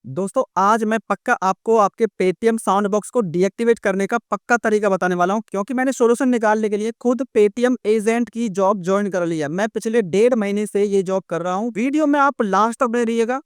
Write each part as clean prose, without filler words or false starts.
दोस्तों आज मैं पक्का आपको आपके पेटीएम साउंड बॉक्स को डीएक्टिवेट करने का पक्का तरीका बताने वाला हूं, क्योंकि मैंने सॉल्यूशन निकालने के लिए खुद पेटीएम एजेंट की जॉब ज्वाइन कर ली है। मैं पिछले 1.5 महीने से ये जॉब कर रहा हूं। वीडियो में आप लास्ट तक बने रहिएगा।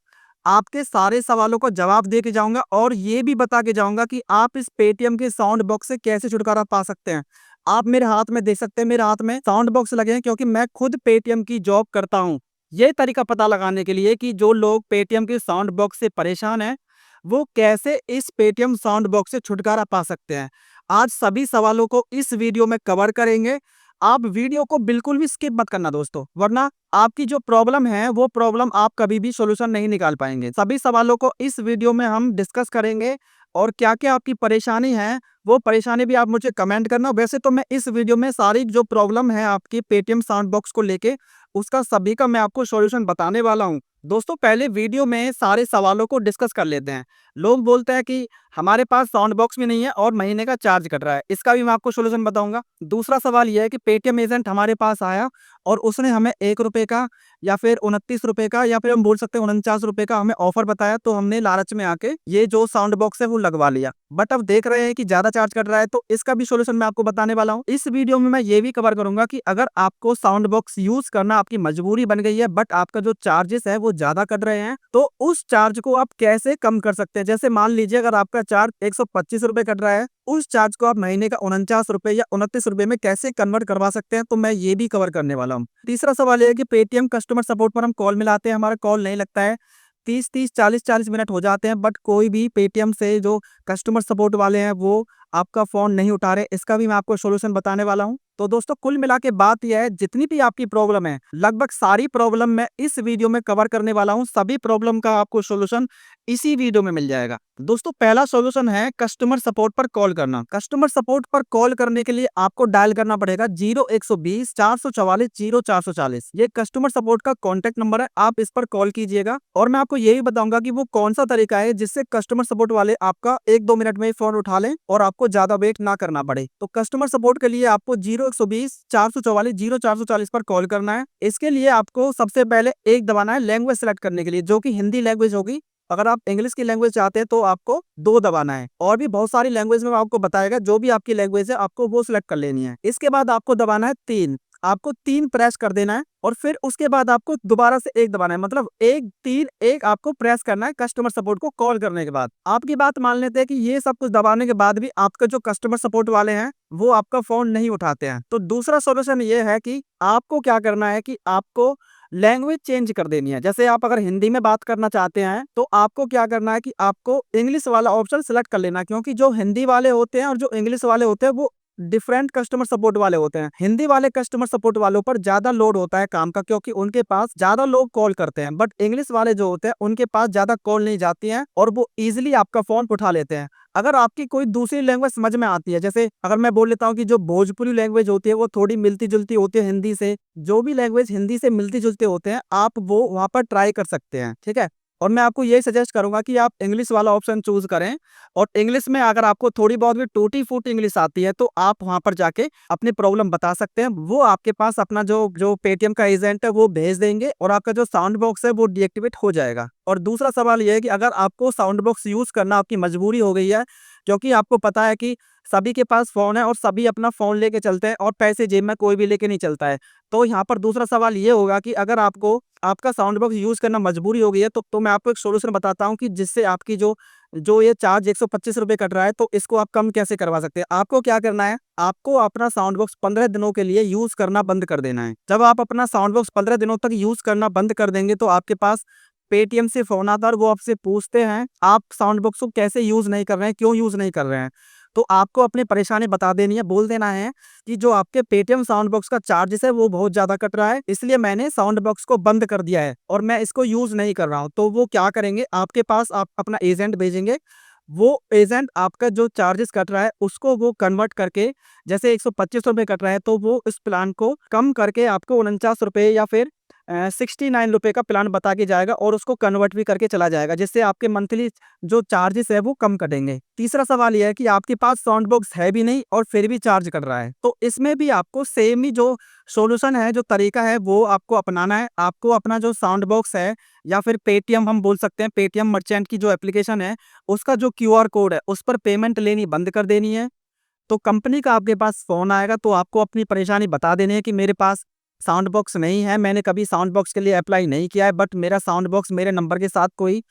आपके सारे सवालों का जवाब दे के जाऊंगा और ये भी बता के जाऊंगा कि आप इस पेटीएम के साउंड बॉक्स से कैसे छुटकारा पा सकते हैं। आप मेरे हाथ में देख सकते हैं, मेरे हाथ में साउंड बॉक्स लगे हैं, क्योंकि मैं खुद पेटीएम की जॉब करता हूं। ये तरीका पता लगाने के लिए कि जो लोग पेटीएम के साउंड बॉक्स से परेशान हैं, वो कैसे इस पेटीएम साउंड बॉक्स से छुटकारा पा सकते हैं। आज सभी सवालों को इस वीडियो में कवर करेंगे। आप वीडियो को बिल्कुल भी स्किप मत करना दोस्तों, वरना आपकी जो प्रॉब्लम है वो प्रॉब्लम आप कभी भी सॉल्यूशन नहीं निकाल पाएंगे। सभी सवालों को इस वीडियो में हम डिस्कस करेंगे और क्या-क्या आपकी परेशानी है, वो परेशानी भी आप मुझे कमेंट करना। वैसे तो मैं इस वीडियो में सारी जो प्रॉब्लम है आपकी पेटीएम साउंड बॉक्स को लेके, उसका सभी का मैं आपको सॉल्यूशन बताने वाला हूँ। दोस्तों पहले वीडियो में सारे सवालों को डिस्कस कर लेते हैं। लोग बोलते हैं कि हमारे पास साउंड बॉक्स भी नहीं है और महीने का चार्ज कट रहा है, इसका भी मैं आपको सॉल्यूशन बताऊंगा। दूसरा सवाल यह है कि पेटीएम एजेंट हमारे पास आया और उसने हमें ₹1 का या फिर ₹29 का या फिर हम बोल सकते हैं ₹49 का हमें ऑफर बताया, तो हमने लालच में आके ये जो साउंड बॉक्स है वो लगवा लिया। बट अब देख रहे हैं कि ज्यादा चार्ज कट रहा है, तो इसका भी सॉल्यूशन मैं आपको बताने वाला हूँ। इस वीडियो में मैं ये भी कवर करूंगा कि अगर आपको साउंड बॉक्स यूज करना आपकी मजबूरी बन गई है, बट आपका जो चार्जेस है वो ज्यादा कट रहे हैं, तो उस चार्ज को आप कैसे कम कर सकते हैं। जैसे मान लीजिए अगर आपका चार्ज ₹125 कट रहा है, उस चार्ज को आप महीने का ₹49 या ₹29 में कैसे कन्वर्ट करवा सकते हैं, तो मैं ये भी कवर करने वाला हूँ। तीसरा सवाल ये है कि पेटीएम कस्टमर सपोर्ट पर हम कॉल मिलाते हैं, हमारा कॉल नहीं लगता है। 30-30, 40-40 मिनट हो जाते हैं, बट कोई भी पेटीएम से जो कस्टमर सपोर्ट वाले हैं वो आपका फोन नहीं उठा रहे। इसका भी मैं आपको सॉल्यूशन बताने वाला हूँ। तो दोस्तों कुल मिला के बात यह है, जितनी भी आपकी प्रॉब्लम है, लगभग सारी प्रॉब्लम मैं इस वीडियो में कवर करने वाला हूँ। सभी प्रॉब्लम का आपको सॉल्यूशन इसी वीडियो में मिल जाएगा। दोस्तों पहला सॉल्यूशन है कस्टमर सपोर्ट पर कॉल करना। कस्टमर सपोर्ट पर कॉल करने के लिए आपको डायल करना पड़ेगा 0120 444 0440। ये कस्टमर सपोर्ट का कॉन्टैक्ट नंबर है, आप इस पर कॉल कीजिएगा। और मैं आपको ये भी बताऊंगा कि वो कौन सा तरीका है जिससे कस्टमर सपोर्ट वाले आपका 1-2 मिनट में फोन उठा लें और आपको ज्यादा वेट ना करना पड़े। तो कस्टमर सपोर्ट के लिए आपको 0120 444 0440 पर कॉल करना है। इसके लिए आपको सबसे पहले एक दबाना है लैंग्वेज सेलेक्ट करने के लिए, जो कि हिंदी लैंग्वेज होगी। अगर आप इंग्लिश की लैंग्वेज चाहते हैं तो आपको 2 दबाना है। और भी बहुत सारी लैंग्वेज में आपको बताएगा, जो भी आपकी लैंग्वेज है आपको वो सिलेक्ट कर लेनी है। इसके बाद आपको दबाना है 3, आपको 3 प्रेस कर देना है और फिर उसके बाद आपको दोबारा से 1 दबाना है, मतलब 1 3 1 आपको प्रेस करना है कस्टमर सपोर्ट को कॉल करने के बाद। आपकी बात मान लेते हैं कि ये सब कुछ दबाने के बाद भी आपका जो कस्टमर सपोर्ट वाले हैं वो आपका फोन नहीं उठाते हैं, तो दूसरा सॉल्यूशन ये है कि आपको क्या करना है कि आपको लैंग्वेज चेंज कर देनी है। जैसे आप अगर हिंदी में बात करना चाहते हैं तो आपको क्या करना है कि आपको इंग्लिश वाला ऑप्शन सिलेक्ट कर लेना है, क्योंकि जो हिंदी वाले होते हैं और जो इंग्लिश वाले होते हैं वो डिफरेंट कस्टमर सपोर्ट वाले होते हैं। हिंदी वाले कस्टमर सपोर्ट वालों पर ज्यादा लोड होता है काम का, क्योंकि उनके पास ज्यादा लोग कॉल करते हैं। बट इंग्लिश वाले जो होते हैं उनके पास ज्यादा कॉल नहीं जाती है और वो इजिली आपका फोन उठा लेते हैं। अगर आपकी कोई दूसरी लैंग्वेज समझ में आती है, जैसे अगर मैं बोल लेता हूँ कि जो भोजपुरी लैंग्वेज होती है वो थोड़ी मिलती जुलती होती है हिंदी से, जो भी लैंग्वेज हिंदी से मिलती जुलते होते हैं आप वो वहां पर ट्राई कर सकते हैं, ठीक है। और मैं आपको यही सजेस्ट करूंगा कि आप इंग्लिश वाला ऑप्शन चूज करें। और इंग्लिश में अगर आपको थोड़ी बहुत भी टूटी फूटी इंग्लिश आती है तो आप वहां पर जाके अपनी प्रॉब्लम बता सकते हैं। वो आपके पास अपना जो जो पेटीएम का एजेंट है वो भेज देंगे और आपका जो साउंड बॉक्स है वो डीएक्टिवेट हो जाएगा। और दूसरा सवाल यह है कि अगर आपको साउंड बॉक्स यूज करना आपकी मजबूरी हो गई है, क्योंकि आपको पता है कि सभी के पास फोन है और सभी अपना फोन लेके चलते हैं और पैसे जेब में कोई भी लेके नहीं चलता है, तो यहाँ पर दूसरा सवाल ये होगा कि अगर आपको आपका साउंड बॉक्स यूज करना मजबूरी हो गई है, तो मैं आपको एक सोल्यूशन बताता हूँ कि जिससे आपकी जो जो ये चार्ज ₹125 कट रहा है, तो इसको आप कम कैसे करवा सकते हैं। आपको क्या करना है, आपको अपना साउंड बॉक्स 15 दिनों के लिए यूज करना बंद कर देना है। जब आप अपना साउंड बॉक्स 15 दिनों तक यूज करना बंद कर देंगे तो आपके पास पेटीएम से फोन आता है और वो आपसे पूछते हैं आप साउंड बॉक्स को कैसे यूज नहीं कर रहे हैं, क्यों यूज नहीं कर रहे हैं। तो आपको अपनी परेशानी बता देनी है, बोल देना है कि जो आपके पेटीएम साउंड बॉक्स का चार्जेस है वो बहुत ज्यादा कट रहा है, इसलिए मैंने साउंड बॉक्स को बंद कर दिया है और मैं इसको यूज नहीं कर रहा हूँ। तो वो क्या करेंगे, आपके पास आप अपना एजेंट भेजेंगे। वो एजेंट आपका जो चार्जेस कट रहा है उसको वो कन्वर्ट करके, जैसे ₹125 कट रहा है तो वो इस प्लान को कम करके आपको ₹49 या फिर ₹69 का प्लान बता के जाएगा और उसको कन्वर्ट भी करके चला जाएगा, जिससे आपके मंथली जो चार्जेस है वो कम कटेंगे। तीसरा सवाल ये है कि आपके पास साउंड बॉक्स है भी नहीं और फिर भी चार्ज कर रहा है, तो इसमें भी आपको सेम ही जो सॉल्यूशन है, जो तरीका है वो आपको अपनाना है। आपको अपना जो साउंड बॉक्स है या फिर पेटीएम हम बोल सकते हैं, पेटीएम मर्चेंट की जो एप्लीकेशन है, उसका जो क्यूआर कोड है उस पर पेमेंट लेनी बंद कर देनी है। तो कंपनी का आपके पास फ़ोन आएगा तो आपको अपनी परेशानी बता देनी है कि मेरे पास साउंड बॉक्स नहीं है, मैंने कभी साउंड बॉक्स के लिए अप्लाई नहीं किया है, बट मेरा साउंड बॉक्स मेरे नंबर के साथ कोई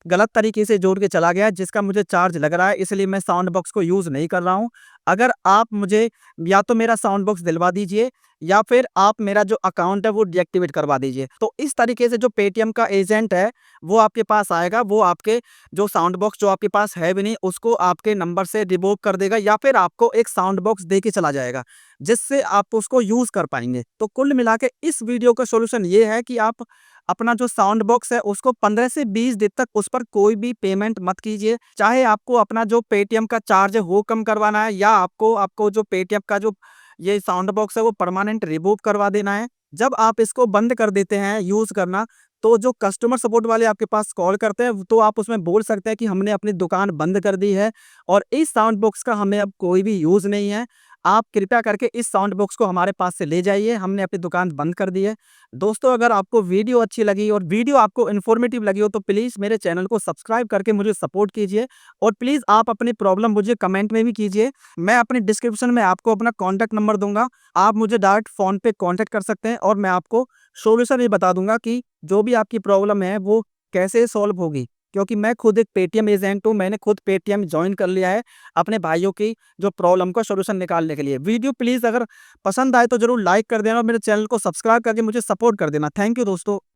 गलत तरीके से जोड़ के चला गया है, जिसका मुझे चार्ज लग रहा है, इसलिए मैं साउंड बॉक्स को यूज़ नहीं कर रहा हूँ। अगर आप मुझे या तो मेरा साउंड बॉक्स दिलवा दीजिए या फिर आप मेरा जो अकाउंट है वो डीएक्टिवेट करवा दीजिए। तो इस तरीके से जो पेटीएम का एजेंट है वो आपके पास आएगा, वो आपके जो साउंड बॉक्स जो आपके पास है भी नहीं उसको आपके नंबर से रिवोक कर देगा या फिर आपको एक साउंड बॉक्स दे के चला जाएगा, जिससे आप उसको यूज़ कर पाएँगे। तो कुल मिला के इस वीडियो का सॉल्यूशन ये है कि आप अपना जो साउंड बॉक्स है उसको 15 से 20 दिन तक उस पर कोई भी पेमेंट मत कीजिए। चाहे आपको अपना जो पेटीएम का चार्ज है वो कम करवाना है या आपको आपको जो पेटीएम का जो ये साउंड बॉक्स है वो परमानेंट रिमूव करवा देना है। जब आप इसको बंद कर देते हैं यूज़ करना, तो जो कस्टमर सपोर्ट वाले आपके पास कॉल करते हैं तो आप उसमें बोल सकते हैं कि हमने अपनी दुकान बंद कर दी है और इस साउंड बॉक्स का हमें अब कोई भी यूज़ नहीं है। आप कृपया करके इस साउंड बॉक्स को हमारे पास से ले जाइए, हमने अपनी दुकान बंद कर दी है। दोस्तों, अगर आपको वीडियो अच्छी लगी और वीडियो आपको इन्फॉर्मेटिव लगी हो तो प्लीज़ मेरे चैनल को सब्सक्राइब करके मुझे सपोर्ट कीजिए और प्लीज़ आप अपनी प्रॉब्लम मुझे कमेंट में भी कीजिए। मैं अपनी डिस्क्रिप्शन में आपको अपना कॉन्टैक्ट नंबर दूँगा। आप मुझे डायरेक्ट फ़ोन पे कॉन्टैक्ट कर सकते हैं और मैं आपको सॉल्यूशन भी बता दूँगा कि जो भी आपकी प्रॉब्लम है वो कैसे सॉल्व होगी। क्योंकि मैं खुद एक पेटीएम एजेंट हूँ, मैंने खुद पेटीएम जॉइन कर लिया है अपने भाइयों की जो प्रॉब्लम का सॉल्यूशन निकालने के लिए। वीडियो प्लीज़ अगर पसंद आए तो ज़रूर लाइक कर देना और मेरे चैनल को सब्सक्राइब करके मुझे सपोर्ट कर देना। थैंक यू दोस्तों।